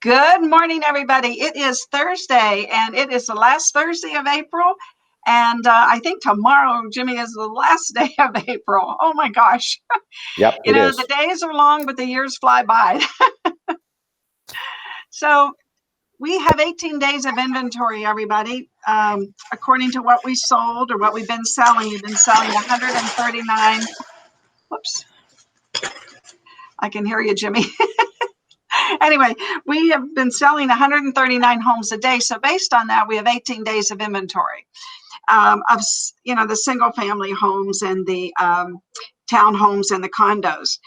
Good morning, everybody. It is Thursday, and it is the last Thursday of April. And I think tomorrow, Jimmy, is the last day of April. Oh my gosh. Yep, it is. The days are long, but the years fly by. So we have 18 days of inventory, everybody. According to what we sold or what we've been selling, we've been selling 139. Whoops. I can hear you, Jimmy. Anyway, we have been selling 139 homes a day. So based on that, we have 18 days of inventory of, the single family homes and the townhomes and the condos.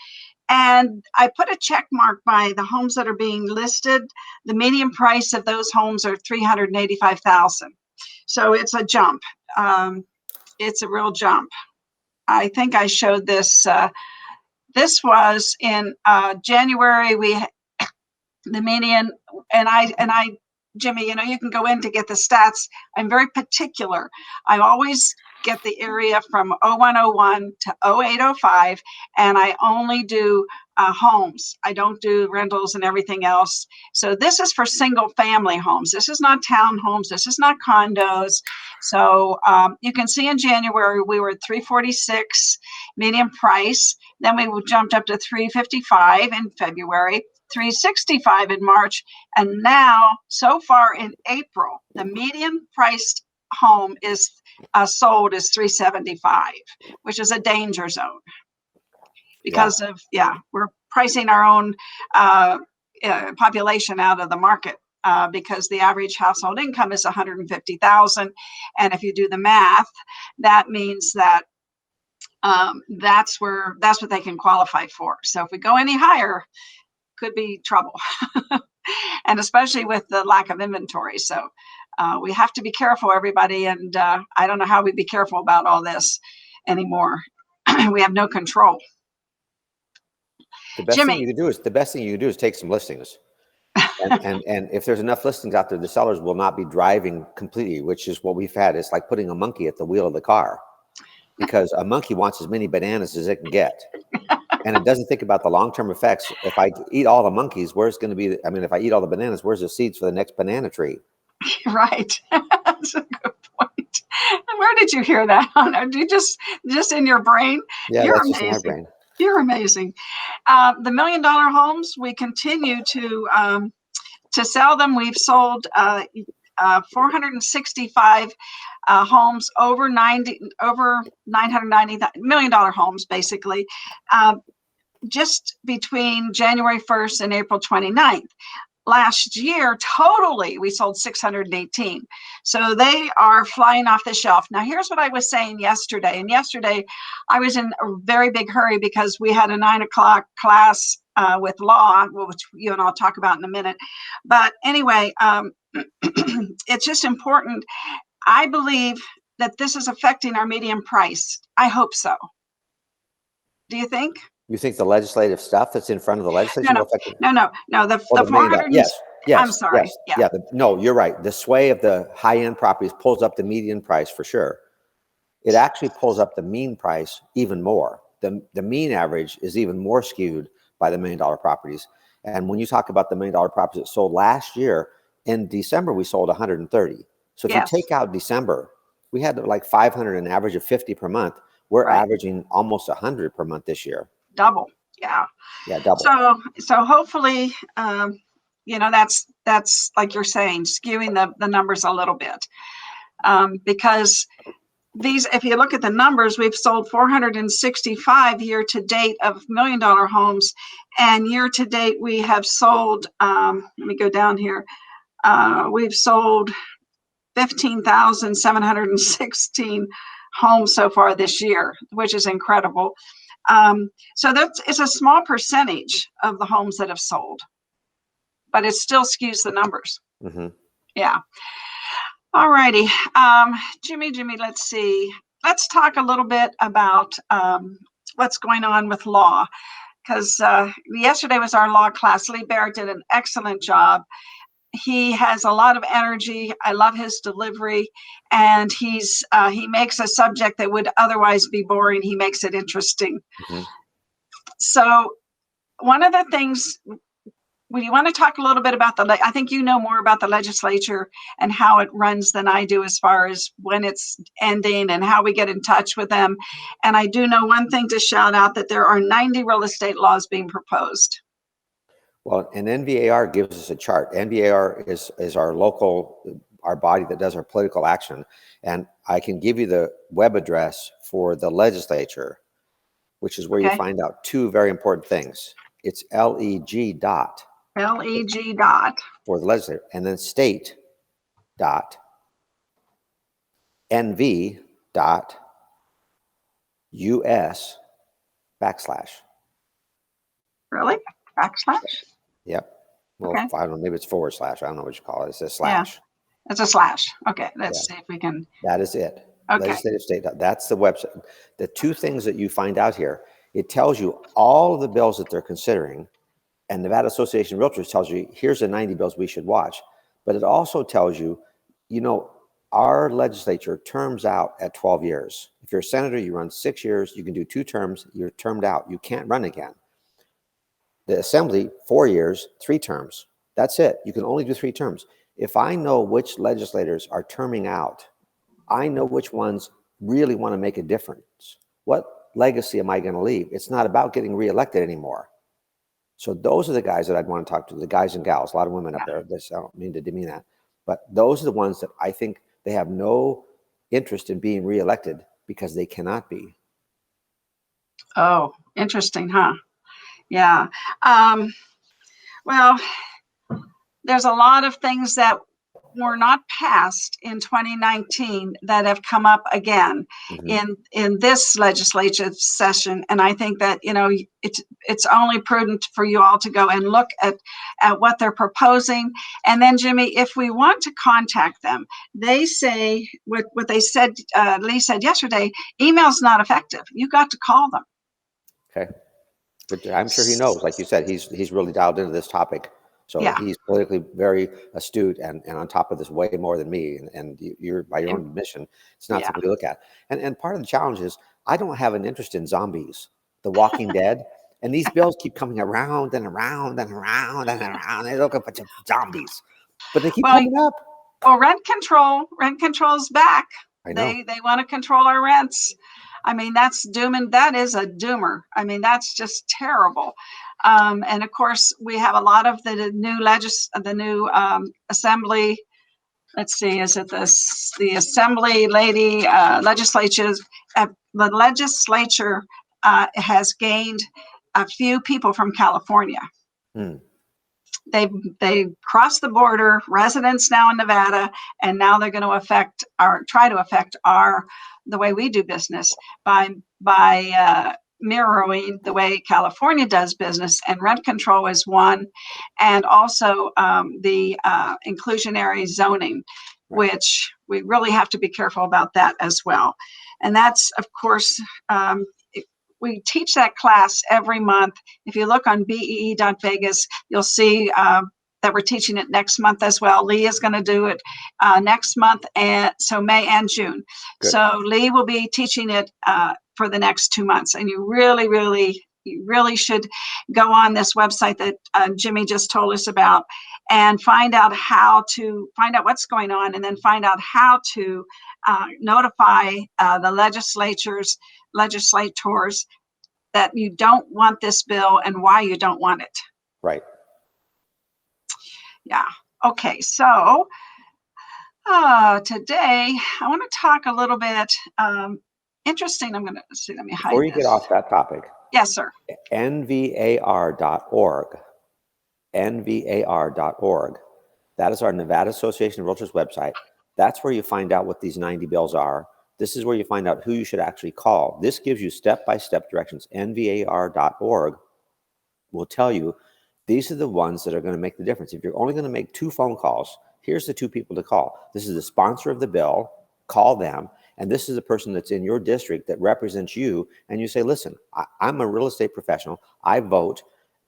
And I put a check mark by the homes that are being listed. The median price of those homes are $385,000. So it's a jump. It's a real jump. I think I showed this. This was in January. The median, and I, Jimmy, you can go in to get the stats. I'm very particular. I always get the area from 0101 to 0805, and I only do homes. I don't do rentals and everything else. So this is for single family homes. This is not townhomes. This is not condos. So you can see in January, we were at 346 median price. Then we jumped up to 355 in February. 365 in March, and now so far in April, the median priced home is sold is 375, which is a danger zone because we're pricing our own population out of the market because the average household income is 150,000, and if you do the math, that means that that's what they can qualify for. So if we go any higher, could be trouble, and especially with the lack of inventory. So we have to be careful, everybody. And I don't know how we'd be careful about all this anymore. We have no control. The best thing you can do is take some listings. and if there's enough listings out there, the sellers will not be driving completely, which is what we've had. It's like putting a monkey at the wheel of the car, because a monkey wants as many bananas as it can get. And it doesn't think about the long-term effects. If I eat all the monkeys, where's going to be, if I eat all the bananas, where's the seeds for the next banana tree? Right. That's a good point. Where did you hear that? Do you just in your brain? Yeah, You're that's amazing. just in my brain. You're amazing. The $1 million homes, we continue to sell them. We've sold 465 homes over $990 million homes, basically, just between January 1st and April 29th. Last year, totally, we sold 618. So they are flying off the shelf. Now, here's what I was saying yesterday. And yesterday, I was in a very big hurry because we had a 9 o'clock class with law, which you and I'll talk about in a minute. But anyway, it's just important. I believe that this is affecting our median price. I hope so. Do you think? You think the legislative stuff that's in front of the legislature will affect it? No. The 400. Yes. I'm sorry. Yes, no, you're right. The sway of the high-end properties pulls up the median price for sure. It actually pulls up the mean price even more. The mean average is even more skewed by the $1 million properties. And when you talk about the $1 million properties that sold last year, in December we sold 130. So if you take out December, we had like 500, an average of 50 per month. We're averaging almost 100 per month this year. Double. Yeah, double. So hopefully, that's like you're saying, skewing the numbers a little bit, because if you look at the numbers, we've sold 465 year to date of $1 million homes, and year to date we have sold. Let me go down here. We've sold 15,716 homes so far this year, which is incredible. So it's a small percentage of the homes that have sold, but it still skews the numbers. Mm-hmm. Yeah. All righty. Jimmy, let's see. Let's talk a little bit about what's going on with law, because yesterday was our law class. Lee Barrett did an excellent job. He has a lot of energy. I love his delivery, and he makes a subject that would otherwise be boring. He makes it interesting. Mm-hmm. So one of the things Well, you want to talk a little bit about I think you know more about the legislature and how it runs than I do as far as when it's ending and how we get in touch with them. And I do know one thing to shout out, that there are 90 real estate laws being proposed. Well, and NVAR gives us a chart. NVAR is our local, our body that does our political action. And I can give you the web address for the legislature, which is where you Okay. find out two very important things. It's LEG dot. LEG dot. For the legislature, and then state dot NV dot US backslash. Really? Backslash? Yep. Well, Okay. I don't know, maybe it's forward slash. I don't know what you call it. It's a slash. Yeah, it's a slash. Okay, let's see if we can. That is it. Okay. Legislative state. That's the website. The two things that you find out here, it tells you all of the bills that they're considering, and Nevada Association of Realtors tells you, here's the 90 bills we should watch. But it also tells you, you know, our legislature terms out at 12 years. If you're a senator, you run 6 years, you can do 2 terms, you're termed out. You can't run again. The assembly, 4 years, 3 terms. That's it. You can only do 3 terms. If I know which legislators are terming out, I know which ones really want to make a difference. What legacy am I going to leave? It's not about getting reelected anymore. So those are the guys that I'd want to talk to, the guys and gals, a lot of women up there. This, I don't mean to demean that, but those are the ones that I think they have no interest in being reelected because they cannot be. Oh, interesting, huh? Yeah. Well, there's a lot of things that were not passed in 2019 that have come up again in this legislative session, and I think that, you know, it's only prudent for you all to go and look at what they're proposing. And then, Jimmy, if we want to contact them, they say what they said. Lee said yesterday, email's not effective. You got to call them. Okay, but I'm sure he knows. Like you said, he's really dialed into this topic. So Yeah. he's politically very astute and on top of this way more than me. And you're, by your own admission, it's not something to look at. And part of the challenge is I don't have an interest in zombies, The Walking Dead. And these bills keep coming around and around and around and around. They look like a bunch of zombies, but they keep coming up. Well, rent control's back. I know. They want to control our rents. I mean, that's dooming. That is a doomer. I mean, that's just terrible. And of course, we have a lot of the new assembly. Let's see, is it the assembly lady legislatures? The legislature has gained a few people from California. They crossed the border, residents now in Nevada, and now they're going to try to affect the way we do business by mirroring the way California does business. And rent control is one, and also the inclusionary zoning, which we really have to be careful about that as well. And that's, of course, we teach that class every month. If you look on bee.vegas, you'll see that we're teaching it next month as well. Lee is going to do it next month, and so May and June. Good. So Lee will be teaching it for the next 2 months, and you really should go on this website that Jimmy just told us about and find out what's going on, and then find out how to notify the legislators that you don't want this bill and why you don't want it. Right. Yeah. Okay. So today I want to talk a little bit interesting. I'm going to see. Let me hide Before you this. get off that topic. Yes, sir. NVAR.org. NVAR.org. That is our Nevada Association of Realtors website. That's where you find out what these 90 bills are. This is where you find out who you should actually call. This gives you step-by-step directions. NVAR.org will tell you these are the ones that are going to make the difference. If you're only going to make 2 phone calls, here's the 2 people to call. This is the sponsor of the bill. Call them. And this is the person that's in your district that represents you. And you say, listen, I'm a real estate professional. I vote.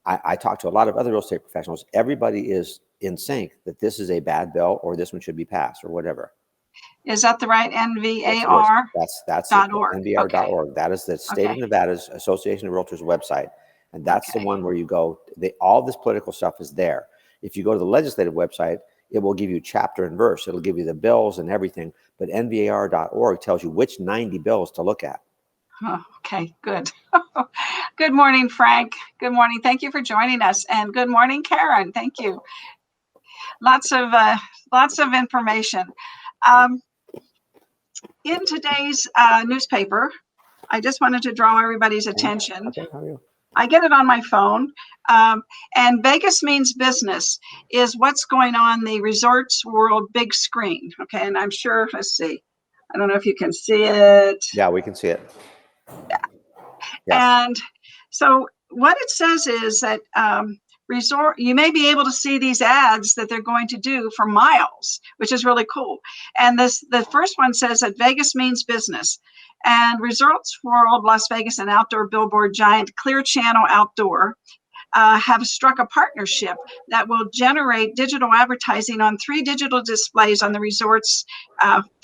I talk to a lot of other real estate professionals. Everybody is in sync that this is a bad bill or this one should be passed or whatever. Is that the right NVAR? That's .org. NVAR.org. Okay. That is the state of Nevada's Association of Realtors website. And that's the Okay. one where you go, all this political stuff is there. If you go to the legislative website, it will give you chapter and verse. It'll give you the bills and everything. But nvar.org tells you which 90 bills to look at. Oh, okay, good. Good morning, Frank. Good morning. Thank you for joining us. And good morning, Karen. Thank you. Lots of information. In today's newspaper, I just wanted to draw everybody's attention. Okay, how are you? I get it on my phone. And Vegas Means Business is what's going on the Resorts World big screen. Okay, and I'm sure, let's see. I don't know if you can see it. Yeah, we can see it. And so what it says is that you may be able to see these ads that they're going to do for miles, which is really cool. And the first one says that Vegas Means Business, and Resorts World Las Vegas and outdoor billboard giant Clear Channel Outdoor have struck a partnership that will generate digital advertising on 3 digital displays on the resort's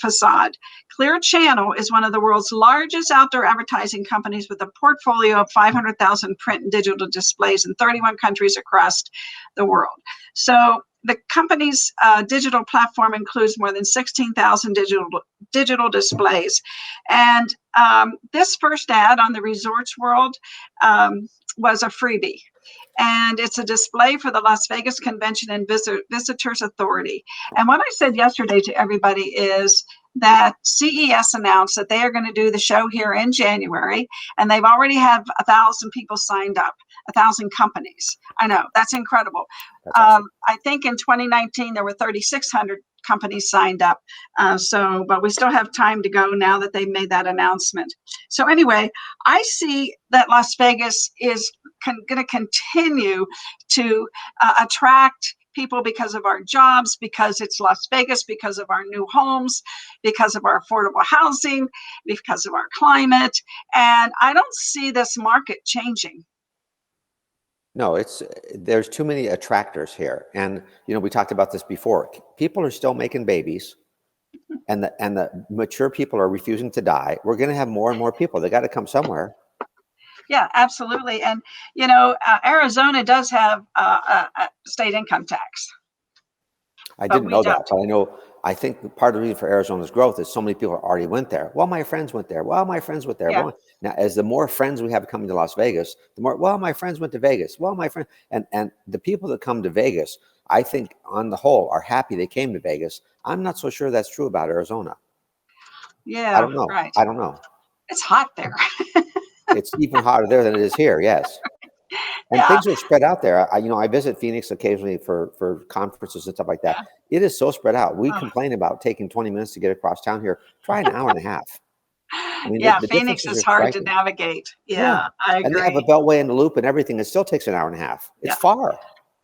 facade. Clear Channel is one of the world's largest outdoor advertising companies with a portfolio of 500,000 print and digital displays in 31 countries across the world. So the company's digital platform includes more than 16,000 digital displays. And this first ad on the Resorts World was a freebie. And it's a display for the Las Vegas Convention and Visitors Authority. And what I said yesterday to everybody is that CES announced that they are going to do the show here in January, and they've already have 1,000 people signed up, 1,000 companies. I know, that's incredible. That's awesome. I think in 2019 there were 3,600 companies signed up. But we still have time to go now that they've made that announcement. So anyway, I see that Las Vegas is going to continue to attract people because of our jobs, because it's Las Vegas, because of our new homes, because of our affordable housing, because of our climate. And I don't see this market changing. No, there's too many attractors here. And, we talked about this before. People are still making babies, and the mature people are refusing to die. We're going to have more and more people. They got to come somewhere. Yeah, absolutely. And, Arizona does have a state income tax. I didn't know that, but I think part of the reason for Arizona's growth is so many people already went there. Well, my friends went there. Well, my friends went there. Yeah. Well, now, as the more friends we have coming to Las Vegas, the more, well, my friends went to Vegas. Well, my friend, and the people that come to Vegas, I think on the whole are happy they came to Vegas. I'm not so sure that's true about Arizona. Yeah, I don't know. right. I don't know. It's hot there. It's even hotter there than it is here. Yes. And Yeah. things are spread out there. I visit Phoenix occasionally for conferences and stuff like that. Yeah. It is so spread out. We complain about taking 20 minutes to get across town here. Try an hour and a half. I mean, yeah, the Phoenix is hard to navigate. Yeah, I agree. And they have a beltway and a loop and everything. It still takes an hour and a half. It's far.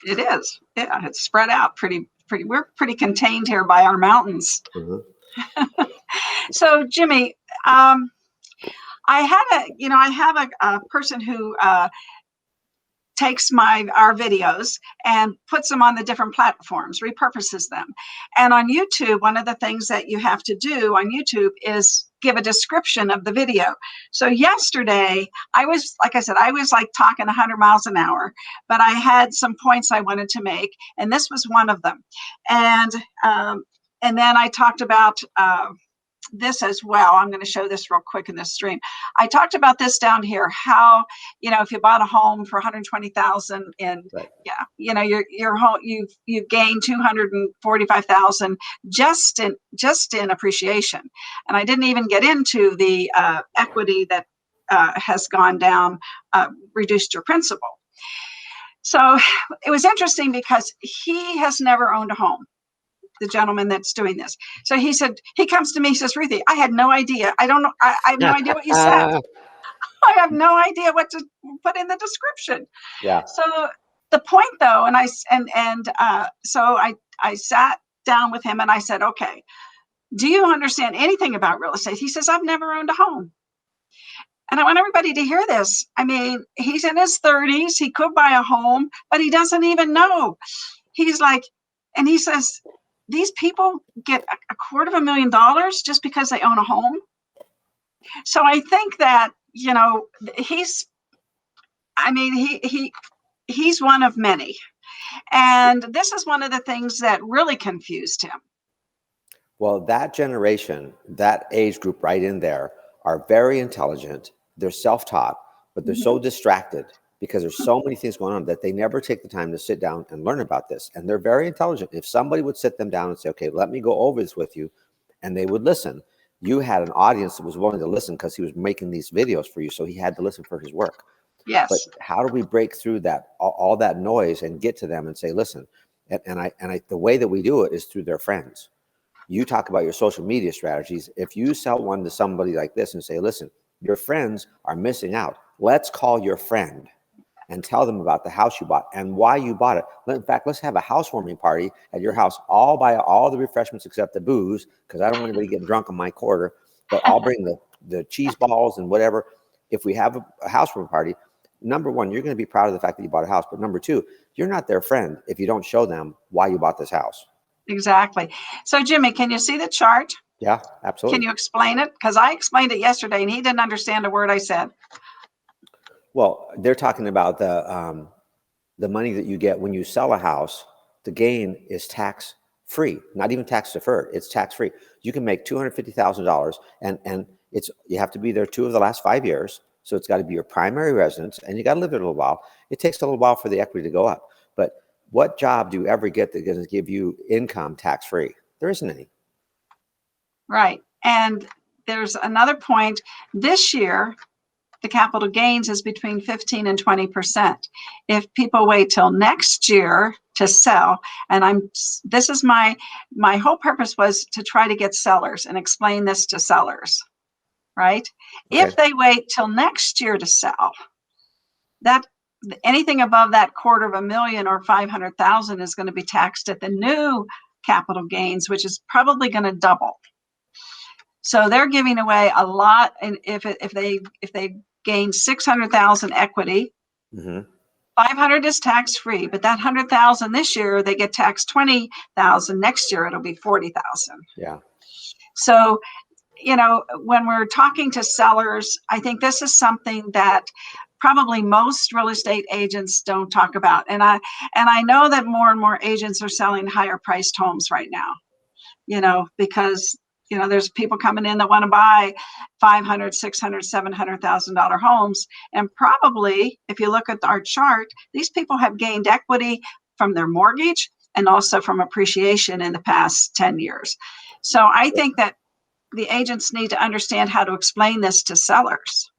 It is. Yeah, it's spread out pretty. We're pretty contained here by our mountains. Mm-hmm. So, Jimmy, I have a person who takes our videos and puts them on the different platforms, repurposes them. And on YouTube, one of the things that you have to do on YouTube is give a description of the video. So yesterday, I was like talking 100 miles an hour, but I had some points I wanted to make, and this was one of them. And then I talked about this as well. I'm going to show this real quick in this stream. I talked about this down here, how, if you bought a home for 120,000 and your home, you've gained 245,000 just in appreciation. And I didn't even get into the equity that has gone down, reduced your principal. So it was interesting because he has never owned a home, the gentleman that's doing this. So he comes to me, he says, Ruthie, I had no idea. I don't know. I have no idea what you said. I have no idea what to put in the description. Yeah. So the point though, so I sat down with him and I said, okay, do you understand anything about real estate? He says, I've never owned a home. And I want everybody to hear this. I mean, he's in his 30s. He could buy a home, but he doesn't even know. He's like, and he says, these people get $250,000 just because they own a home. So I think that, he's I mean, he's one of many. And this is one of the things that really confused him. Well, that generation, that age group right in there, are very intelligent. They're self-taught, but they're so distracted because there's so many things going on that they never take the time to sit down and learn about this. And they're very intelligent. If somebody would sit them down and say, okay, let me go over this with you, and they would listen, you had an audience that was willing to listen because he was making these videos for you. So he had to listen for his work. Yes. But how do we break through that, all that noise and get to them and say, listen, the way that we do it is through their friends. You talk about your social media strategies. If you sell one to somebody like this and say, listen, your friends are missing out. Let's call your friend and tell them about the house you bought and why you bought it. In fact, let's have a housewarming party at your house. I'll buy all the refreshments except the booze because I don't want anybody getting drunk on my quarter, but I'll bring the cheese balls and whatever. If we have a housewarming party, number one, you're going to be proud of the fact that you bought a house. But number two, you're not their friend if you don't show them why you bought this house. Exactly. So, Jimmy, can you see the chart? Yeah, absolutely. Can you explain it? Because I explained it yesterday and he didn't understand a word I said. Well, they're talking about the money that you get when you sell a house. The gain is tax free, not even tax deferred. It's tax free. You can make $250,000, and you have to be there 2 of the last 5 years. So it's got to be your primary residence, and you got to live there a little while. It takes a little while for the equity to go up. But what job do you ever get that's going to give you income tax free? There isn't any. Right. And there's another point. This year, the capital gains is between 15 and 20%. If people wait till next year to sell, and this is my whole purpose was to try to get sellers and explain this to sellers, right? Okay. If they wait till next year to sell, that anything above that $250,000 or 500,000 is going to be taxed at the new capital gains, which is probably going to double. So they're giving away a lot, and if they gain 600,000 equity, 500 is tax free, but that 100,000 this year they get taxed 20,000. Next year it'll be 40,000. Yeah. So when we're talking to sellers, I think this is something that probably most real estate agents don't talk about, and I know that more and more agents are selling higher priced homes right now. Because there's people coming in that want to buy $500,000, $600,000, $700,000 homes. And probably, if you look at our chart, these people have gained equity from their mortgage and also from appreciation in the past 10 years. So I think that the agents need to understand how to explain this to sellers.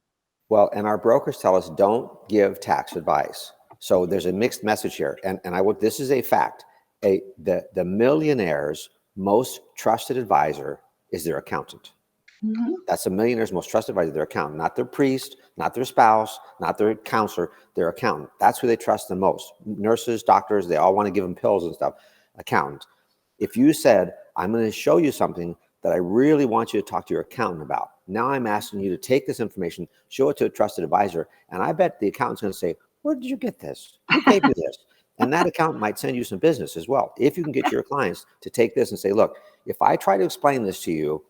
Well, and our brokers tell us don't give tax advice. So there's a mixed message here. And this is a fact. The millionaire's most trusted advisor is their accountant. That's a millionaire's most trusted advisor, their accountant, not their priest, not their spouse, not their counselor, their accountant. That's who they trust the most. Nurses, doctors, they all want to give them pills and stuff. Accountant. If you said, I'm going to show you something that I really want you to talk to your accountant about. Now I'm asking you to take this information, show it to a trusted advisor, and I bet the accountant's going to say, where did you get this? Who gave you this? And that accountant might send you some business as well. If you can get your clients to take this and say, look, if I try to explain this to you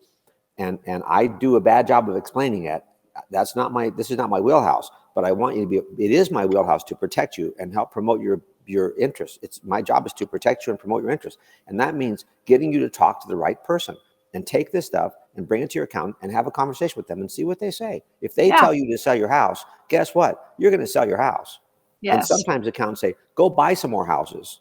and I do a bad job of explaining it, this is not my wheelhouse, but I want you to be, it is my wheelhouse to protect you and help promote your interests. My job is to protect you and promote your interests. And that means getting you to talk to the right person and take this stuff and bring it to your accountant and have a conversation with them and see what they say. If they tell you to sell your house, guess what? You're going to sell your house. Yes. And sometimes accountants say, go buy some more houses.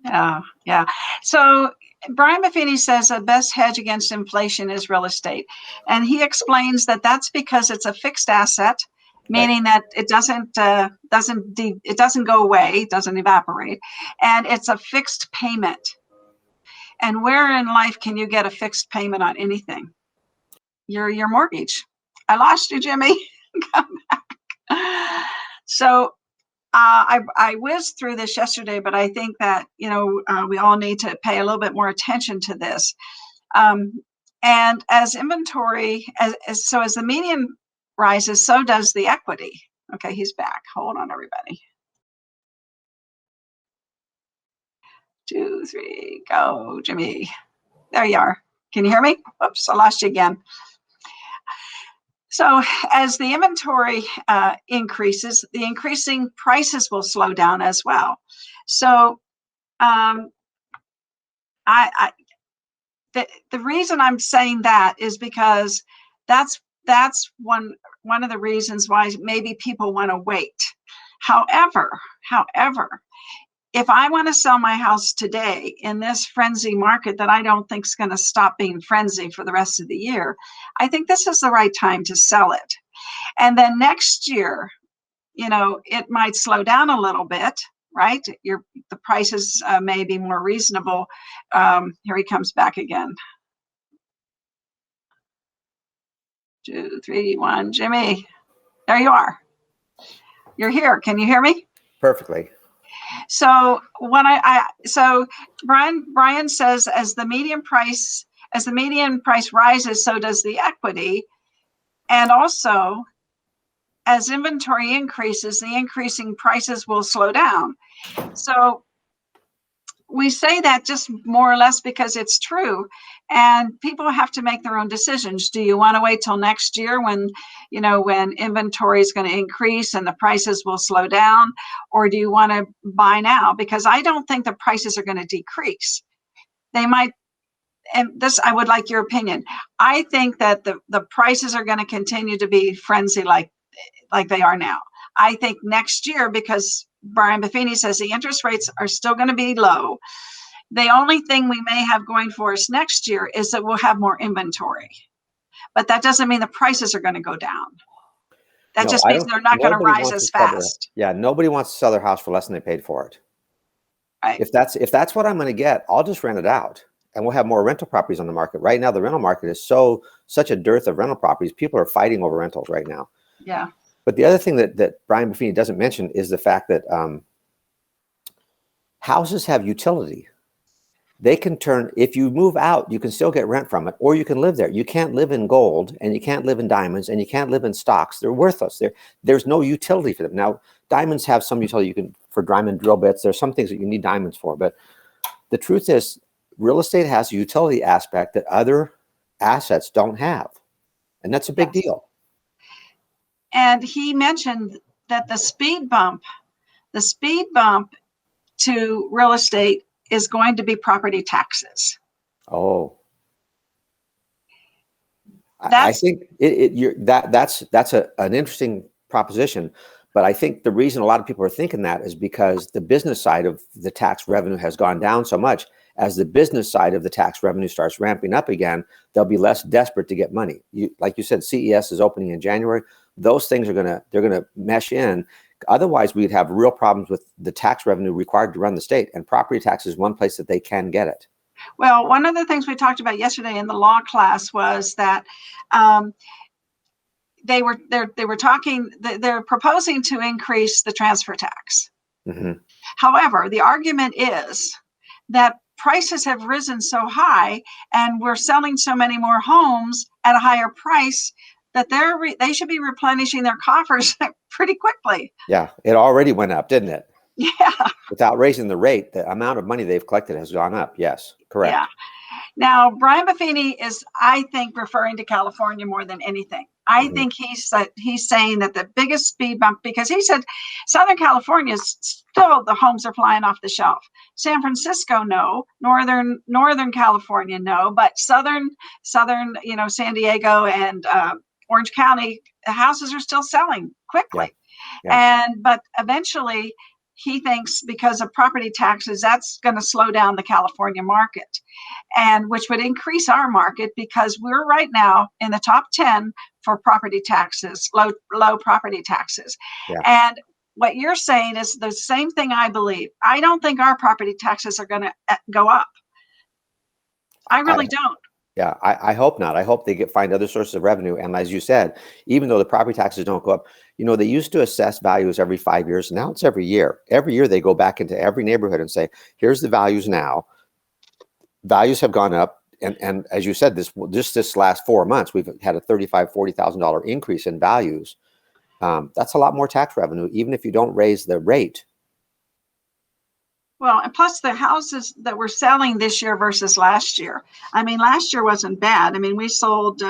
Yeah. So Brian Buffini says the best hedge against inflation is real estate. And he explains that that's because it's a fixed asset, meaning that it doesn't go away, it doesn't evaporate, and it's a fixed payment. And where in life can you get a fixed payment on anything? Your mortgage. I lost you, Jimmy. Come back. So I whizzed through this yesterday, but I think that we all need to pay a little bit more attention to this. And as inventory, as the median rises, so does the equity. Okay, he's back. Hold on, everybody. 2, 3, go, Jimmy. There you are. Can you hear me? Oops, I lost you again. So as the inventory increases, the increasing prices will slow down as well. So I the reason I'm saying that is because that's one of the reasons why maybe people want to wait. However, if I want to sell my house today in this frenzy market that I don't think is going to stop being frenzy for the rest of the year, I think this is the right time to sell it. And then next year, it might slow down a little bit, right? The prices may be more reasonable. Here he comes back again. 2, 3, 1, Jimmy. There you are. You're here. Can you hear me? Perfectly. So when so Brian says as the median price rises, so does the equity, and also as inventory increases, the increasing prices will slow down. So we say that just more or less because it's true, and people have to make their own decisions. Do you want to wait till next year when inventory is going to increase and the prices will slow down, or do you want to buy now? Because I don't think the prices are going to decrease. They might, and this, I would like your opinion. I think that the prices are going to continue to be frenzy like they are now. I think next year, because Brian Buffini says the interest rates are still going to be low, the only thing we may have going for us next year is that we'll have more inventory. But that doesn't mean the prices are going to go down. That just means they're not going to rise as fast. Nobody wants to sell their house for less than they paid for it. Right. If that's what I'm going to get, I'll just rent it out, and we'll have more rental properties on the market. Right now, the rental market is such a dearth of rental properties. People are fighting over rentals right now. Yeah. But the other thing that Brian Buffini doesn't mention is the fact that houses have utility. They can turn, if you move out, you can still get rent from it, or you can live there. You can't live in gold, and you can't live in diamonds, and you can't live in stocks. They're worthless. There's no utility for them. Now, diamonds have some utility. For diamond drill bits, there's some things that you need diamonds for. But the truth is, real estate has a utility aspect that other assets don't have. And that's a big deal. And he mentioned that the speed bump to real estate is going to be property taxes. Oh, I think that's an interesting proposition, but I think the reason a lot of people are thinking that is because the business side of the tax revenue has gone down so much. As the business side of the tax revenue starts ramping up again, they'll be less desperate to get money. Like you said, CES is opening in January. Those things they're gonna mesh in. Otherwise, we'd have real problems with the tax revenue required to run the state, and property tax is one place that they can get it. Well, one of the things we talked about yesterday in the law class was that they're proposing to increase the transfer tax. Mm-hmm. However, the argument is that prices have risen so high and we're selling so many more homes at a higher price that they should be replenishing their coffers pretty quickly. Yeah, it already went up, didn't it? Yeah. Without raising the rate, the amount of money they've collected has gone up. Yes, correct. Yeah. Now, Brian Buffini is, I think, referring to California more than anything. I think he's saying that the biggest speed bump, because he said Southern California is still, the homes are flying off the shelf. San Francisco, no. Northern California, no. But Southern, San Diego and Orange County, the houses are still selling quickly. Yeah. But eventually, he thinks because of property taxes, that's going to slow down the California market, and which would increase our market because we're right now in the top 10 for property taxes, low property taxes. Yeah. And what you're saying is the same thing I believe. I don't think our property taxes are going to go up. I really don't. Yeah, I hope not. I hope they find other sources of revenue. And as you said, even though the property taxes don't go up, they used to assess values every 5 years. Now it's every year. Every year they go back into every neighborhood and say, here's the values now. Values have gone up. And as you said, this last 4 months, we've had a $35,000, $40,000 increase in values. That's a lot more tax revenue, even if you don't raise the rate. Well, and plus the houses that we're selling this year versus last year. I mean, last year wasn't bad. I mean, we sold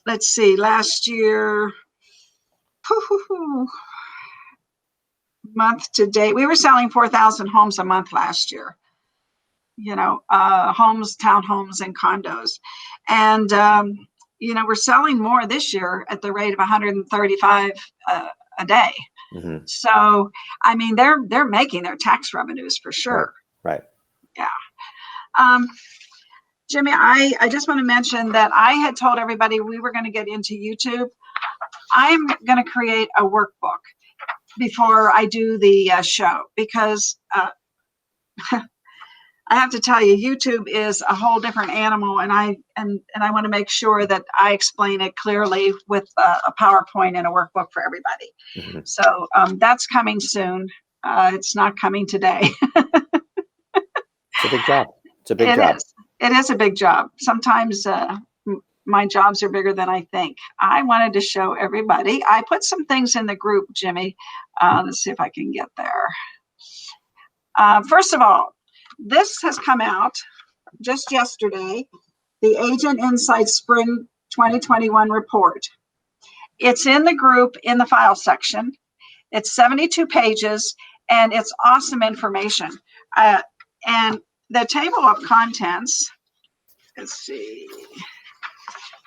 let's see, last year, month to date, we were selling 4,000 homes a month last year. Homes, townhomes, and condos. And, we're selling more this year at the rate of 135 a day. Mm-hmm. So, I mean, they're making their tax revenues for sure. Right. Yeah. Jimmy, I just want to mention that I had told everybody we were going to get into YouTube. I'm going to create a workbook before I do the show, because I have to tell you, YouTube is a whole different animal, and I want to make sure that I explain it clearly with a PowerPoint and a workbook for everybody. Mm-hmm. So that's coming soon. It's not coming today. It's a big job. It's a big job. It is a big job. Sometimes my jobs are bigger than I think. I wanted to show everybody. I put some things in the group, Jimmy. Let's see if I can get there. First of all, this has come out just yesterday, the Agent Insight Spring 2021 report. It's in the group in the file section. It's 72 pages, and it's awesome information. And the table of contents, let's see,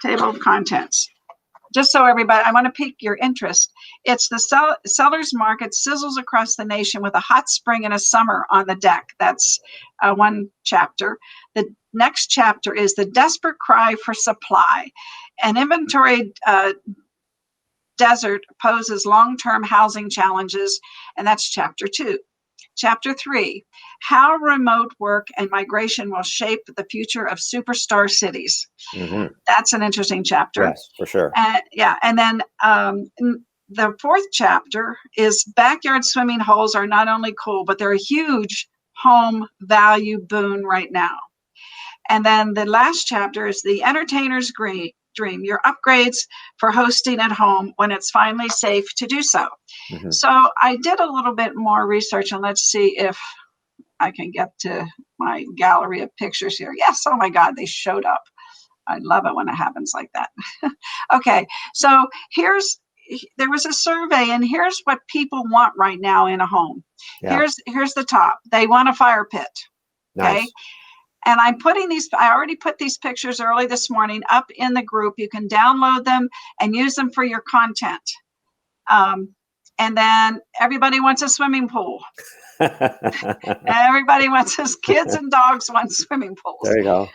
table of contents. Just so everybody, I want to pique your interest. It's the seller's market sizzles across the nation with a hot spring and a summer on the deck. That's one chapter. The next chapter is the desperate cry for supply. An inventory desert poses long-term housing challenges, and that's chapter 2. Chapter 3, how remote work and migration will shape the future of superstar cities. Mm-hmm. That's an interesting chapter. Yes, for sure. And then the 4th chapter is backyard swimming holes are not only cool, but they're a huge home value boon right now. And then the last chapter is the entertainer's dream, your upgrades for hosting at home when it's finally safe to do so. Mm-hmm. So I did a little bit more research, and let's see if I can get to my gallery of pictures here. Yes, oh my God, they showed up. I love it when it happens like that. Okay, so there was a survey, and here's what people want right now in a home. Yeah. Here's the top. They want a fire pit. Okay. Nice. And I'm putting I already put these pictures early this morning up in the group. You can download them and use them for your content. And then everybody wants a swimming pool. Everybody wants his kids and dogs want swimming pools. There you go.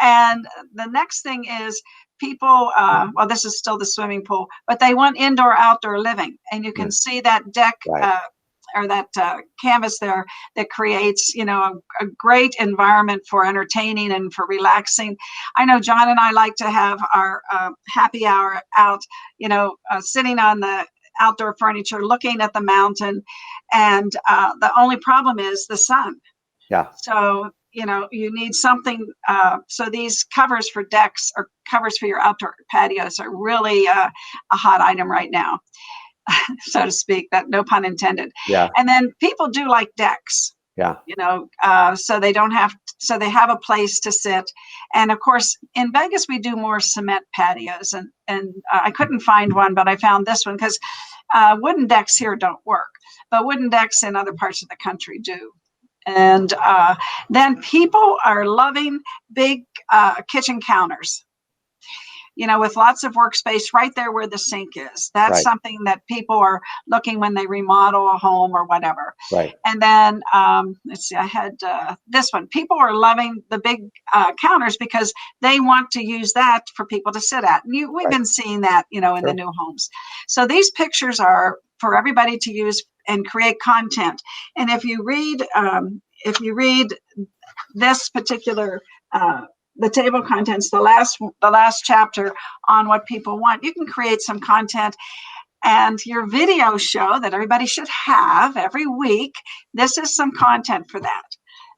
And the next thing is people, well, this is still the swimming pool, but they want indoor outdoor living. And you can see that deck, Right. or that canvas there that creates, a great environment for entertaining and for relaxing. I know John and I like to have our happy hour out, sitting on the outdoor furniture, looking at the mountain. And the only problem is the sun. Yeah. So, you need something. So these covers for decks or covers for your outdoor patios are really a hot item right now. So to speak, that no pun intended. Yeah. And then people do like decks. Yeah. So they don't have, so they have a place to sit. And of course, in Vegas, we do more cement patios, and I couldn't find one, but I found this one because wooden decks here don't work, but wooden decks in other parts of the country do. And then people are loving big kitchen counters, with lots of workspace right there where the sink is. That's Right. something that people are looking when they remodel a home or whatever. Right. And then, let's see, I had this one. People are loving the big counters because they want to use that for people to sit at. And we've Right. been seeing that, in Sure. the new homes. So these pictures are for everybody to use and create content. And if you read this particular the table of contents, the last chapter on what people want, you can create some content. And your video show that everybody should have every week, this is some content for that.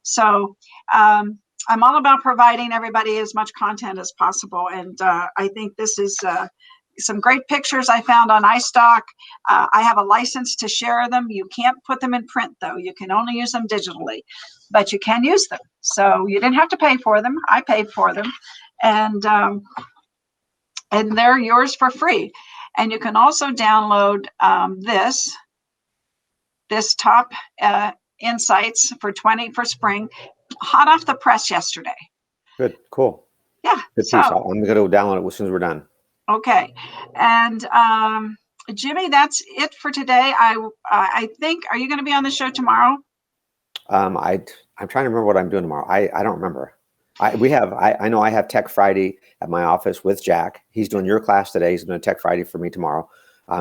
So I'm all about providing everybody as much content as possible. And I think this is some great pictures I found on iStock. I have a license to share them. You can't put them in print, though. You can only use them digitally, but you can use them. So you didn't have to pay for them. I paid for them. And and they're yours for free. And you can also download this top insights for spring, hot off the press yesterday. Good, cool. Yeah. Good piece. I'm going to go download it as soon as we're done. Okay. And Jimmy, that's it for today. I think, are you going to be on the show tomorrow? I'm trying to remember what I'm doing tomorrow. I don't remember. I know I have Tech Friday at my office with Jack. He's doing your class today. He's doing Tech Friday for me tomorrow.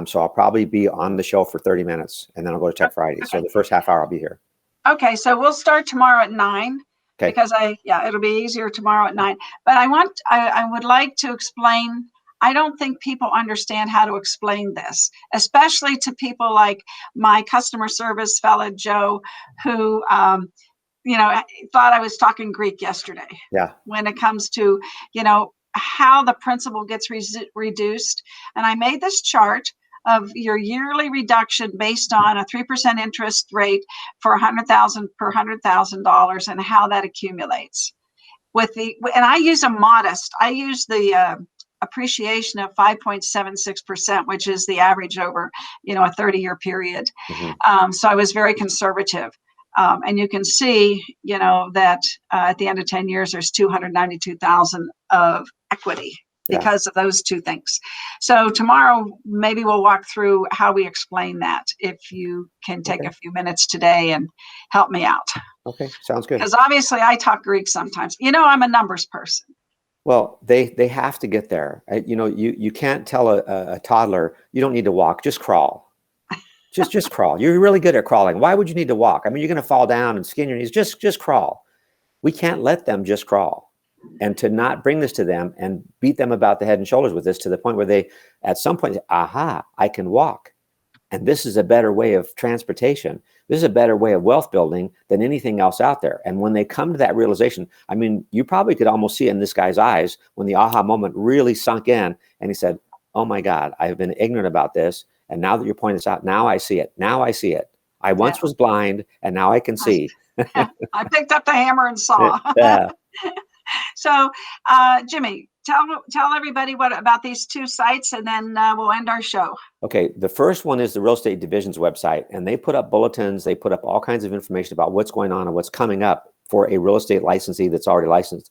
So I'll probably be on the show for 30 minutes, and then I'll go to Tech Friday. So the first half hour I'll be here. Okay, so we'll start tomorrow at 9. Okay. Because it'll be easier tomorrow at 9. But I would like to explain. I don't think people understand how to explain this, especially to people like my customer service fella Joe, who thought I was talking Greek yesterday. Yeah. When it comes to how the principal gets reduced, and I made this chart of your yearly reduction based on a 3% interest rate for $100,000 per $100,000 and how that accumulates. And I use the appreciation of 5.76%, which is the average over a 30-year period. Mm-hmm. So I was very conservative. And you can see, that at the end of 10 years, there's $292,000 of equity because of those two things. So tomorrow, maybe we'll walk through how we explain that, if you can take a few minutes today and help me out. Okay, sounds good. Because obviously I talk Greek sometimes. I'm a numbers person. Well, they have to get there. You can't tell a toddler, you don't need to walk, just crawl. Just crawl. You're really good at crawling. Why would you need to walk? I mean, you're going to fall down and skin your knees. Just crawl. We can't let them just crawl. And to not bring this to them and beat them about the head and shoulders with this to the point where they, at some point, say, aha, I can walk. And this is a better way of transportation. This is a better way of wealth building than anything else out there. And when they come to that realization, I mean, you probably could almost see it in this guy's eyes when the aha moment really sunk in. And he said, oh my God, I've been ignorant about this. And now that you're pointing this out, now I see it. Now I see it. I once was blind and now I can see. I picked up the hammer and saw. Yeah. So, Jimmy, tell everybody about these two sites, and then we'll end our show. Okay, the first one is the Real Estate Division's website, and they put up bulletins. They put up all kinds of information about what's going on and what's coming up for a real estate licensee that's already licensed.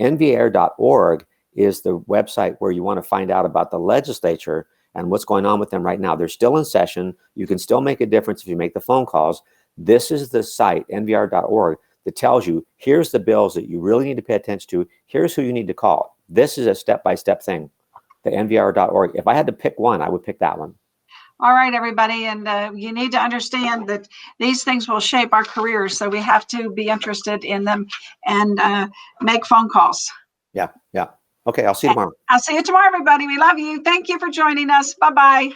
nvair.org is the website where you want to find out about the legislature and what's going on with them right now. They're still in session. You can still make a difference if you make the phone calls. This is the site, nvr.org, that tells you, here's the bills that you really need to pay attention to. Here's who you need to call. This is a step-by-step thing, the nvr.org. If I had to pick one, I would pick that one. All right, everybody. And you need to understand that these things will shape our careers. So we have to be interested in them and make phone calls. Yeah. Okay, I'll see you tomorrow. I'll see you tomorrow, everybody. We love you. Thank you for joining us. Bye-bye.